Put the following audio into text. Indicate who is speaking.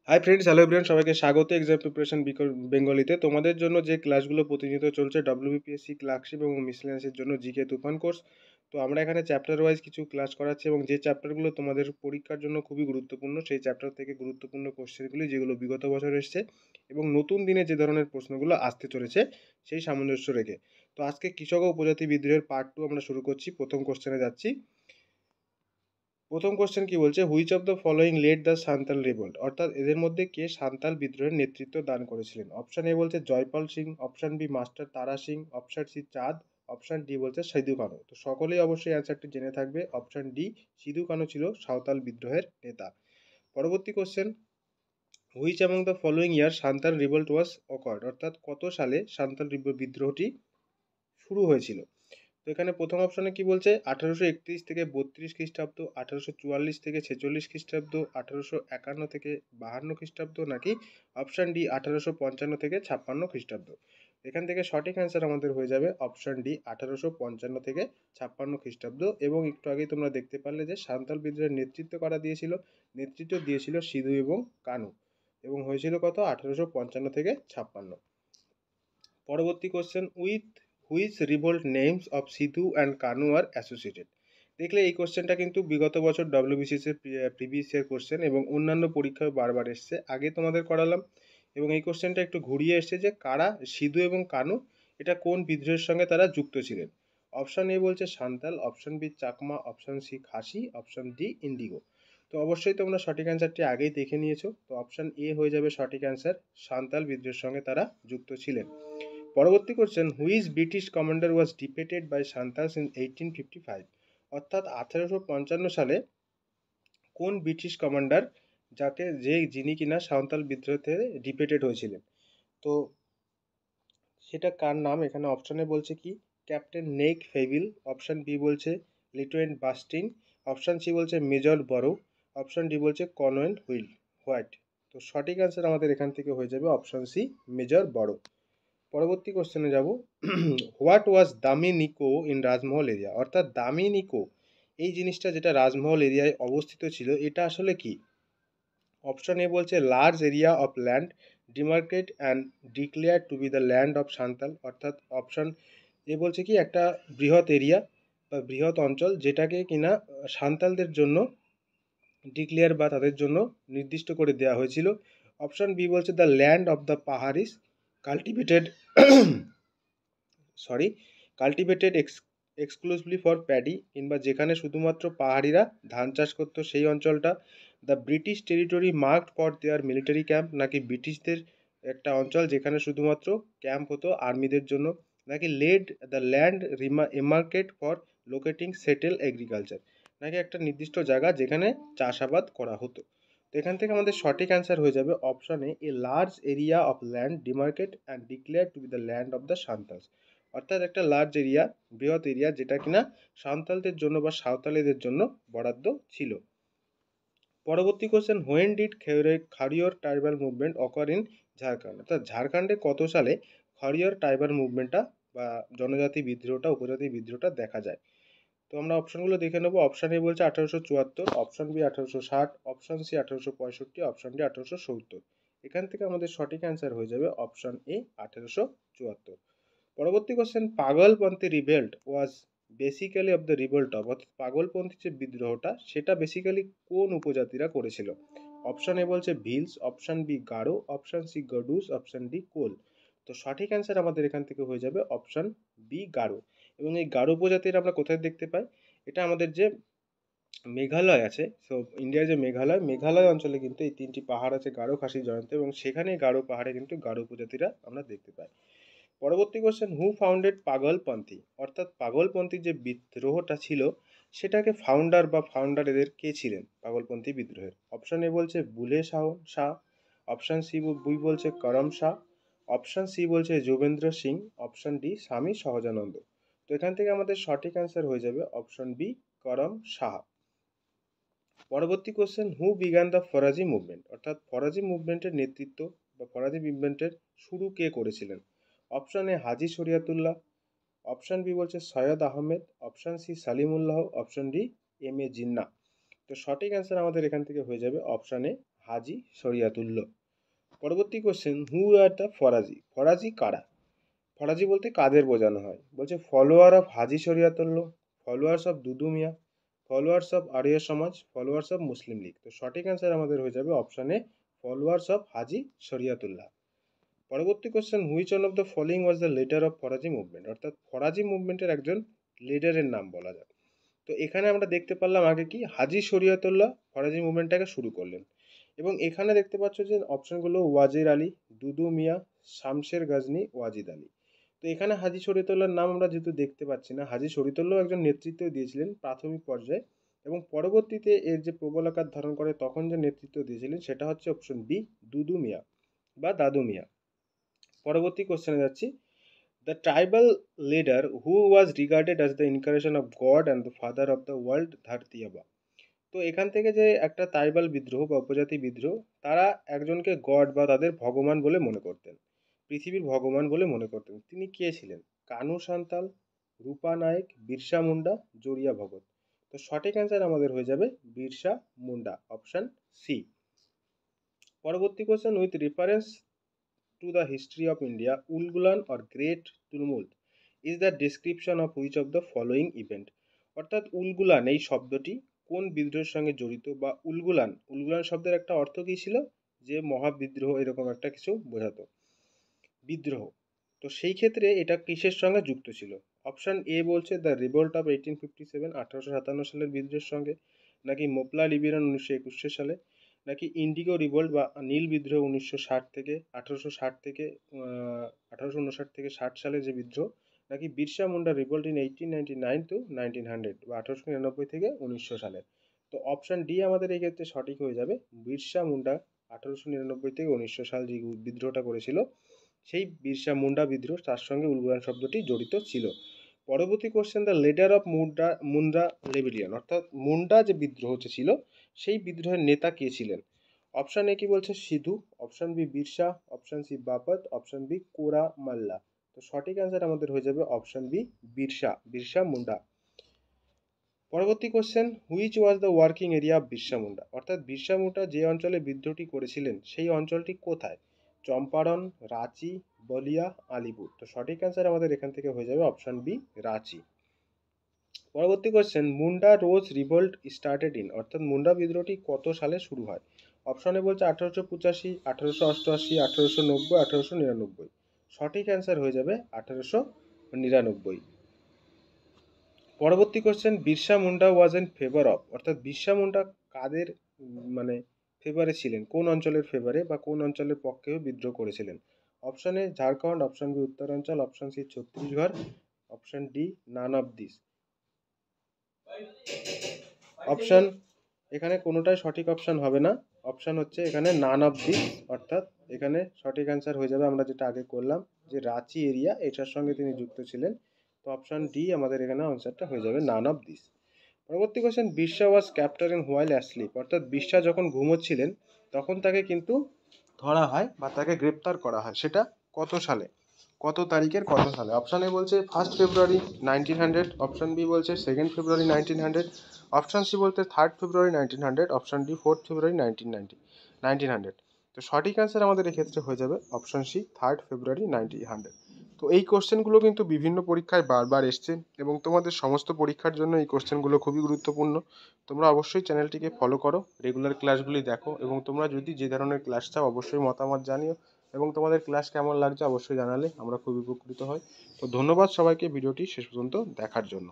Speaker 1: Hi friends, hello everyone, সবাইকে স্বাগত exam preparation বেঙ্গলিতে। তোমাদের জন্য যে ক্লাসগুলো প্রতিনিয়ত চলছে ডব্লিউবিপিএসসি ক্লার্কশিপ এবং মিসলেনিয়াসের জন্য জিকে তুফান কোর্স। তো আমরা এখানে চ্যাপ্টার ওয়াইজ কিছু ক্লাস করাচ্ছি এবং যে চ্যাপ্টারগুলো তোমাদের পরীক্ষার জন্য খুবই গুরুত্বপূর্ণ সেই চ্যাপ্টার থেকে গুরুত্বপূর্ণ কোশ্চেনগুলি যেগুলো বিগত বছর এসছে এবং নতুন দিনে যে ধরনের প্রশ্নগুলো আসতে চলেছে সেই সামঞ্জস্য রেখে। তো আজকে কৃষক ও উপজাতি বিদ্রোহের পার্ট 2 আমরা শুরু করছি। প্রথম কোশ্চেনে যাচ্ছি। প্রথম কোশ্চেন কি বলছে, which of the following led the Santal revolt, অর্থাৎ এদের মধ্যে কে সান্তাল বিদ্রোহের নেতৃত্ব দান করেছিলেন। অপশন এ বলছে Jaipal Singh, option B master Tara Singh, option C Chand, option D বলছে সিধু কানু। তো সকলেই অবশ্যই অ্যান্সারটি জেনে থাকবে, অপশন ডি সিধু কানু ছিল সাঁওতাল বিদ্রোহের নেতা। পরবর্তী question, which among the following year Santal revolt was occurred, অর্থাৎ কত সালে সান্তাল বিদ্রোহটি শুরু হয়েছিল। তো এখানে প্রথম অপশনে কি বলছে, 1831 থেকে 32 খ্রিস্টাব্দ, 1844 থেকে 46 খ্রিস্টাব্দ, 1851 থেকে 52 খ্রিস্টাব্দ, নাকি অপশন ডি 1855 থেকে 56 খ্রিস্টাব্দ। এখান থেকে সঠিক অ্যান্সার আমাদের হয়ে যাবে অপশন ডি 1855 থেকে 56 খ্রিস্টাব্দ। এবং একটু আগেই তোমরা দেখতে পারলে যে সাঁওতাল বিদ্রোহের নেতৃত্ব দিয়েছিল সিধু এবং কানু, এবং হয়েছিল কত, 1855 থেকে 56। পরবর্তী question, with which revolt names of Sidhu and Kanu R associated. দেখলে এই কোশ্চেনটা কিন্তু বিগত বছর ডব্লিউবিসিএস এর প্রিভিয়াস ইয়ার কোশ্চেন এবং অন্যান্য পরীক্ষায় বারবার এসছে, আগে তোমাদের করালাম। এবং এই কোশ্চেনটা একটু ঘুরিয়ে এসছে যে কারা সিধু এবং কানু, এটা কোন বিদ্রোহের সঙ্গে তারা যুক্ত ছিলেন। অপশন এ বলছে Santal, option B Chakma, option C Khasi, option D indigo. তো অবশ্যই তোমরা সঠিক অ্যান্সারটি আগেই দেখে নিয়েছো। তো অপশন এ হয়ে যাবে সঠিক অ্যান্সার, সান্তাল বিদ্রোহের সঙ্গে তারা যুক্ত ছিলেন। পরবর্তী question, which British commander was defeated by Santals in 1855, অর্থাৎ 1855 সালে কোন ব্রিটিশ কমান্ডার যিনি কিনা সাঁওতাল বিদ্রোহে ডিফিটেড হয়েছিলেন। তো সেটা কার নাম, এখানে অপশনে বলছে কি, ক্যাপ্টেন নেক ফেভিল, অপশন বি বলছে লিটুয়েন্ট বাস্টিন, অপশন সি বলছে মেজর বরো, অপশন ডি বলছে কনওয়েল হোয়াইট। তো সঠিক অ্যান্সার আমাদের এখান থেকে হয়ে যাবে অপশন সি মেজর বরো। পরবর্তী কোশ্চেনে যাব। হোয়াট ওয়াজ দামি নিকো ইন রাজমহল এরিয়া, অর্থাৎ দামি নিকো এই জিনিসটা যেটা রাজমহল এরিয়ায় অবস্থিত ছিল, এটা আসলে কি। অপশন এ বলছে large area of land demarcate and declare to be the land of Santal, অর্থাৎ অপশন এ বলছে কি একটা বৃহৎ এরিয়া বা বৃহৎ অঞ্চল যেটাকে কিনা সান্তালদের জন্য ডিক্লেয়ার বা তাদের জন্য নির্দিষ্ট করে দেওয়া হয়েছিল। অপশন বি বলছে the land of the Paharis cultivated sorry cultivated exclusively for paddy, কিংবা যেখানে শুধুমাত্র পাহাড়িরা ধান চাষ করতো সেই অঞ্চলটা। The British territory marked for their military camp, নাকি ব্রিটিশদের একটা অঞ্চল যেখানে শুধুমাত্র ক্যাম্প হতো আর্মিদের জন্য, নাকি laid the land demarcated for locating settle agriculture, নাকি একটা নির্দিষ্ট জায়গা যেখানে চাষাবাদ করা হতো। তো এখান থেকে আমাদের সঠিক অ্যান্সার হয়ে যাবে অপশনে a large area of land demarcate and declare to be the land of the Santals, অর্থাৎ একটা লার্জ এরিয়া, বৃহৎ এরিয়া যেটা কিনা সাঁওতালদের জন্য বা সাঁওতালিদের জন্য বরাদ্দ ছিল। পরবর্তী question, when did Kharwar tribal movement occur in Jharkhand, অর্থাৎ ঝাড়খণ্ডে কত সালে খারিয়র ট্রাইবাল মুভমেন্টটা বা জনজাতি বিদ্রোহটা উপজাতি বিদ্রোহটা দেখা যায়। তো আমরা অপশনগুলো দেখে নেবো। অপশন এ বলছে 1874, option B 1860, option C 1865, option D 1870। এখান থেকে আমাদের সঠিক অ্যান্সার হয়ে যাবে অপশন এ 1874। পরবর্তী question, Pagalpanthi revolt was basically of the revolt of, অর্থাৎ পাগলপন্থী যে বিদ্রোহটা সেটা বেসিক্যালি কোন উপজাতিরা করেছিল। অপশন এ বলছে Bhils, option B Garo, option C গডুস, অপশন ডি কোল। তো সঠিক অ্যান্সার আমাদের এখান থেকে হয়ে যাবে অপশন বি গারো। এবং এই গারো উপজাতির আমরা কোথায় দেখতে পাই, এটা আমাদের যে মেঘালয় আছে, সো ইন্ডিয়ার যে মেঘালয় অঞ্চলে কিন্তু এই তিনটি পাহাড় আছে, গারো, খাসি, জয়ন্ত, এবং সেখানে গারো পাহাড়ে কিন্তু গারো উপজাতিরা আমরা দেখতে পাই। পরবর্তী কোশ্চেন, হু ফাউন্ডেড পাগলপন্থী, অর্থাৎ পাগলপন্থী যে বিদ্রোহটা ছিল সেটাকে ফাউন্ডার এদের কে ছিলেন পাগলপন্থী বিদ্রোহের। অপশন এ বলছে বুলে শাহ, অপশন সি বই বলছে করম শাহ, অপশন সি বলছে যোগেন্দ্র সিং, অপশন ডি স্বামী সহজানন্দ। তো এখান থেকে আমাদের সঠিক অ্যান্সার হয়ে যাবে অপশন বি করম শাহ। পরবর্তী question, who began the Faraji movement, অর্থাৎ ফরাজি মুভমেন্টের নেতৃত্ব বা ফরাজি মুভমেন্টের শুরু কে করেছিলেন। Option A Haji Shariatullah, option B বলছে Syed Ahmed, option C Salimullah, option D M A Jinnah. তো সঠিক অ্যান্সার আমাদের এখান থেকে হয়ে যাবে অপশন এ হাজি শরিয়াতুল্লাহ। পরবর্তী question, who are the Faraizi? Faraizi কারা? ফরাজি বলতে কাদের বোঝানো হয়? বলছে follower of Haji Shariatullah, followers of Dudu Miya, followers of Arya Samaj, followers of Muslim League. তো সঠিক অ্যান্সার আমাদের হয়ে যাবে অপশানে ফলোয়ার্স অফ হাজি শরিয়াতুল্লাহ। পরবর্তী question, which one of the following was the leader of Faraji movement? অর্থাৎ ফরাজি মুভমেন্টের একজন লিডারের নাম বলা যায়। তো এখানে আমরা দেখতে পারলাম আগে কি হাজি শরিয়তুল্লাহ ফরাজি মুভমেন্টটাকে শুরু করলেন, এবং এখানে দেখতে পাচ্ছ যে অপশনগুলো ওয়াজির আলী, দুদু মিয়া, শামশের গজনী, ওয়াজিদ আলী। তো এখানে হাজি শরিয়তুল্লাহর নাম আমরা যেহেতু দেখতে পাচ্ছি না, হাজি শরিয়তুল্লাহ একজন নেতৃত্ব দিয়েছিলেন প্রাথমিক পর্যায়ে, এবং পরবর্তীতে এর যে প্রবল আকার ধারণ করে তখন যে নেতৃত্ব দিয়েছিলেন সেটা হচ্ছে অপশন বি, দুদু মিয়া বা দাদু মিয়া। পরবর্তী কোশ্চেনে যাচ্ছি, the tribal leader who was regarded as the ইনকারেশন of god and the father of the world ধারতিয়াবা। তো এখান থেকে যে একটা ট্রাইবাল বিদ্রোহ বা উপজাতি বিদ্রোহ, তারা একজনকে গড বা তাদের ভগবান বলে মনে করতেন, পৃথিবীর ভগবান বলে মনে করতেন। তিনি কে ছিলেন? কানু সান্তাল, রূপা নায়েক, বিরসা মুন্ডা, জরিয়া ভগত। তো সঠিক অ্যান্সার আমাদের হয়ে যাবে বিরসা মুন্ডা, অপশন সি। পরবর্তী question, with reference to the history of India, Ulgulan or Great Tumult is the description of which of the following event? অর্থাৎ উলগুলান এই শব্দটি কোন বিদ্রোহের সঙ্গে জড়িত? বা উলগুলান, উলগুলান শব্দের একটা অর্থ কী ছিল? যে মহাবিদ্রোহ এরকম একটা কিছু বোঝাতো, বিদ্রোহ। তো সেই ক্ষেত্রে এটা কিসের সঙ্গে যুক্ত ছিল? অপশন এ বলছে দ্য রিভোল্ট অফ 1857 1857 সালের বিদ্রোহের সঙ্গে, নাকি মোপলা লিবিরান 1921 সালে, নাকি ইন্ডিগো রিভোল্ট বা নীল বিদ্রোহ 1960 থেকে 1860 থেকে 1859 থেকে 60 সালে যে বিদ্রোহ, নাকি Birsa Munda revolt in 1899 to 1900 বা 1899 থেকে 1900 সালের। তো অপশন ডি আমাদের এই ক্ষেত্রে সঠিক হয়ে যাবে, বিরসা মুন্ডা 1899 থেকে 1900 সাল যে বিদ্রোহটা করেছিল সেই বিরসা মুন্ডা বিদ্রোহ, তার সঙ্গে উলগুলান শব্দটি জড়িত ছিল। পরবর্তী question, the leader of Munda rebellion, অর্থাৎ মুন্ডা যে বিদ্রোহ ছিল সেই বিদ্রোহের নেতা কে ছিলেন? অপশন এ কি বলছে Sidhu, option B Birsa, option C বাপত, অপশন বি কোরা মাল্লা। তো সঠিক অ্যান্সার আমাদের হয়ে যাবে অপশন বি বিরসা, বিরসা মুন্ডা। পরবর্তী question, which was the working area of Birsa Munda? অর্থাৎ বিরসা মুন্ডা যে অঞ্চলে বিদ্রোহটি করেছিলেন সেই অঞ্চলটি কোথায়? চম্পারণ, রাঁচি, বলিয়া, আলিপুর। তো সঠিক অ্যান্সার আমাদের এখান থেকে হয়ে যাবে অপশন বি রাঁচি। পরবর্তী question, Munda rose revolt started in, অর্থাৎ মুন্ডা বিদ্রোহটি কত সালে শুরু হয়? অপশনে বলছে 1885, 1888, 1890, 1899। সঠিক অ্যান্সার হয়ে যাবে 1899। পরবর্তী question, Birsa Munda was in favour of, অর্থাৎ বিরসা মুন্ডা কাদের মানে ফেভারে ছিলেন, কোন অঞ্চলের ফেভারে বা কোন অঞ্চলের পক্ষেও বিদ্রোহ করেছিলেন? Option A Jharkhand, option B Uttaranchal, option C Chhattisgarh, option D none of this. Option এখানে কোনোটাই সঠিক অপশন হবে না, অপশন হচ্ছে এখানে নান অফ দিস, অর্থাৎ এখানে সঠিক অ্যান্সার হয়ে যাবে আমরা যেটা আগে করলাম যে রাঁচি এরিয়া, এটার সঙ্গে তিনি যুক্ত ছিলেন। তো অপশন ডি আমাদের এখানে আনসারটা হয়ে যাবে নান অফ দিস। পরবর্তী question, Birsa was captured in while asleep, অর্থাৎ বিরসা যখন ঘুমোচ্ছিলেন তখন তাকে কিন্তু ধরা হয় বা তাকে গ্রেপ্তার করা হয়, সেটা কত সালে, কত তারিখের কত সালে? অপশন এ বলছে 1 ফেব্রুয়ারি 1900, অপশন বি বলছে 2 ফেব্রুয়ারি 1900, অপশন সি বলতে 3 ফেব্রুয়ারি 1900, অপশন ডি 4 ফেব্রুয়ারি 1900। তো সঠিক অ্যান্সার আমাদের এক্ষেত্রে হয়ে যাবে অপশন সি 3 ফেব্রুয়ারি 1900। তো এই কোশ্চেনগুলো কিন্তু বিভিন্ন পরীক্ষায় বারবার এসছে, এবং তোমাদের সমস্ত পরীক্ষার জন্য এই কোশ্চেনগুলো খুবই গুরুত্বপূর্ণ। তোমরা অবশ্যই চ্যানেলটিকে ফলো করো, রেগুলার ক্লাসগুলি দেখো, এবং তোমরা যদি যে ধরনের ক্লাস চাও অবশ্যই মতামত জানিও, এবং তোমাদের ক্লাস কেমন লাগছে অবশ্যই জানালে আমরা খুবই উপকৃত হই। তো ধন্যবাদ সবাইকে ভিডিওটি শেষ পর্যন্ত দেখার জন্য।